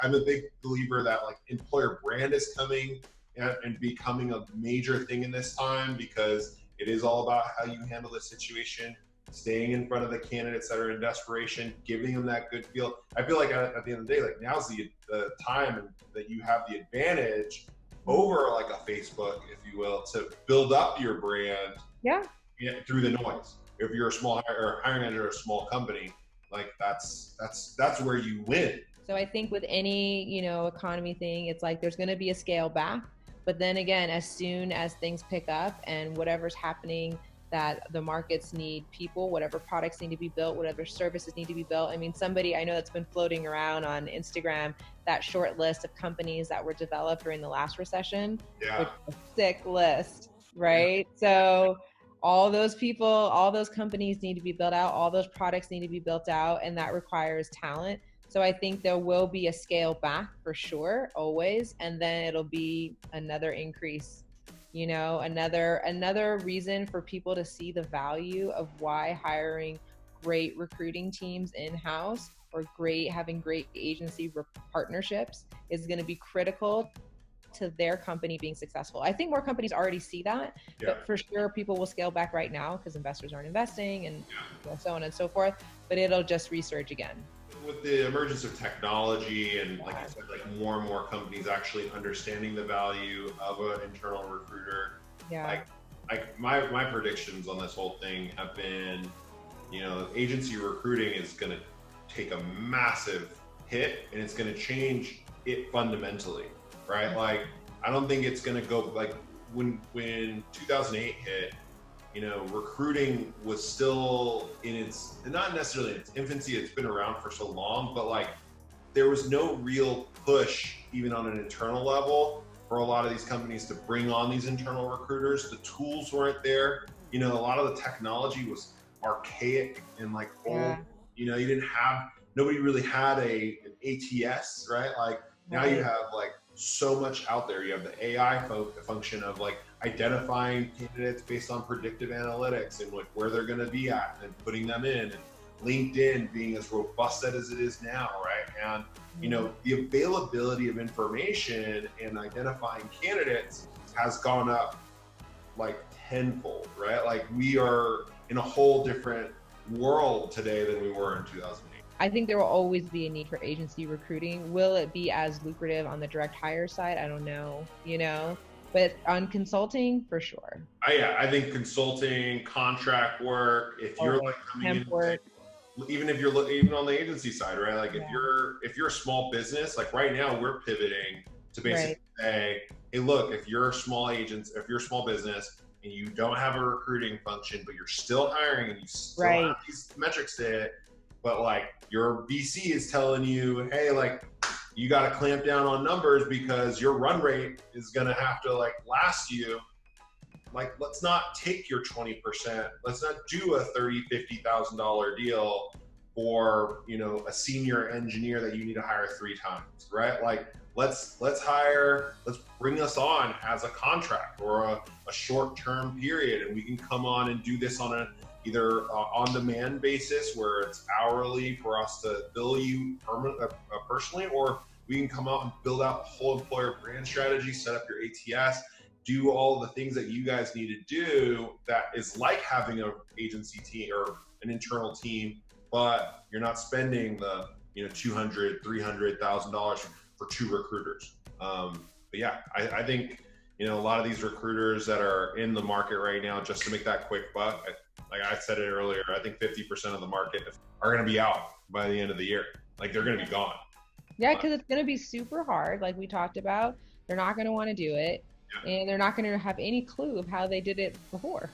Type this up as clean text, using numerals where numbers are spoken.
I'm a big believer that like employer brand is coming and becoming a major thing in this time, because it is all about how you handle the situation, staying in front of the candidates that are in desperation, giving them that good feel. I feel like at the end of the day, like now's the time that you have the advantage over like a Facebook, if you will, to build up your brand Yeah. through the noise. If you're a small hiring manager of a small company, like that's where you win. So I think with any, economy thing, it's like there's going to be a scale back. But then again, as soon as things pick up and whatever's happening, that the markets need people, whatever products need to be built, whatever services need to be built. I mean, somebody I know that's been floating around on Instagram, that short list of companies that were developed during the last recession, Yeah. which is a sick list, right? Yeah. So all those people, all those companies need to be built out, all those products need to be built out, and that requires talent. So I think there will be a scale back for sure, always, and then it'll be another increase. Another reason for people to see the value of why hiring great recruiting teams in-house or having great agency partnerships is going to be critical to their company being successful. I think more companies already see that, but for sure people will scale back right now because investors aren't investing and so on and so forth, but it'll just resurge again. With the emergence of technology and like you said, like more and more companies actually understanding the value of an internal recruiter. Like my predictions on this whole thing have been, agency recruiting is going to take a massive hit and it's going to change it fundamentally, right? Like I don't think it's going to go like when 2008 hit. Recruiting was still in its, not necessarily in its infancy, it's been around for so long, but like there was no real push even on an internal level for a lot of these companies to bring on these internal recruiters. The tools weren't there. A lot of the technology was archaic and like old. Nobody really had an ATS, right? Like now you have like so much out there. You have the AI function of like identifying candidates based on predictive analytics and like where they're going to be at and putting them in, and LinkedIn being as robust as it is now, right? And the availability of information and identifying candidates has gone up like tenfold, right? Like we are in a whole different world today than we were in 2008. I think there will always be a need for agency recruiting. Will it be as lucrative on the direct hire side? I don't know, but on consulting, for sure. I think consulting, contract work, if you're like coming in, even if you're even on the agency side, right? Like if you're a small business, like right now we're pivoting to basically say, hey, look, if you're a small business and you don't have a recruiting function, but you're still hiring and you still have these metrics to hit, but like your VC is telling you, hey, like you got to clamp down on numbers because your run rate is going to have to like last you. Like, let's not take your 20%. Let's not do a $30,000, $50,000 deal for, a senior engineer that you need to hire 3 times, right? Like, let's bring us on as a contract or a short-term period, and we can come on and do this on either on-demand basis where it's hourly for us to bill you personally, or we can come out and build out the whole employer brand strategy, set up your ATS, do all the things that you guys need to do that is like having an agency team or an internal team, but you're not spending the $200,000, $300,000 for 2 recruiters. But yeah, I think a lot of these recruiters that are in the market right now just to make that quick buck, like I said it earlier, I think 50% of the market are going to be out by the end of the year. Like they're going to be gone. Yeah, because it's going to be super hard, like we talked about. They're not going to want to do it. And they're not going to have any clue of how they did it before,